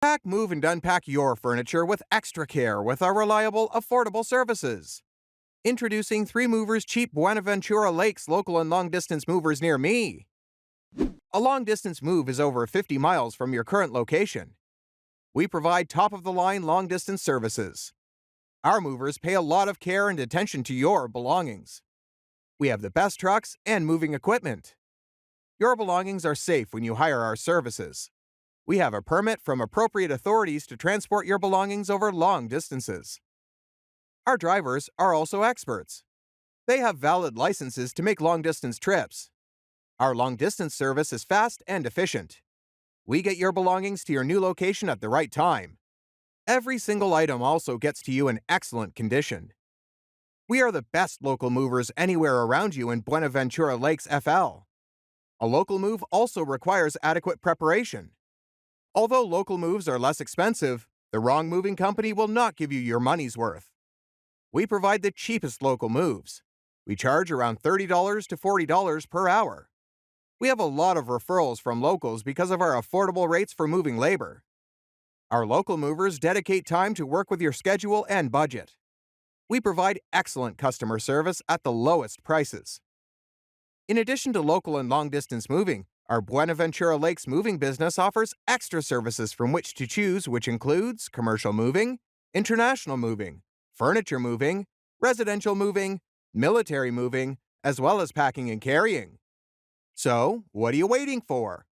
Pack, move, and unpack your furniture with extra care with our reliable, affordable services. Introducing 3 Movers Cheap Buenaventura Lakes local and long distance movers near me. A long distance move is over 50 miles from your current location. We provide top of the line long distance services. Our movers pay a lot of care and attention to your belongings. We have the best trucks and moving equipment. Your belongings are safe when you hire our services. We have a permit from appropriate authorities to transport your belongings over long distances. Our drivers are also experts. They have valid licenses to make long-distance trips. Our long-distance service is fast and efficient. We get your belongings to your new location at the right time. Every single item also gets to you in excellent condition. We are the best local movers anywhere around you in Buenaventura Lakes, FL. A local move also requires adequate preparation. Although local moves are less expensive, the wrong moving company will not give you your money's worth. We provide the cheapest local moves. We charge around $30 to $40 per hour. We have a lot of referrals from locals because of our affordable rates for moving labor. Our local movers dedicate time to work with your schedule and budget. We provide excellent customer service at the lowest prices. In addition to local and long-distance moving, our Buenaventura Lakes moving business offers extra services from which to choose, which includes commercial moving, international moving, furniture moving, residential moving, military moving, as well as packing and carrying. So, what are you waiting for?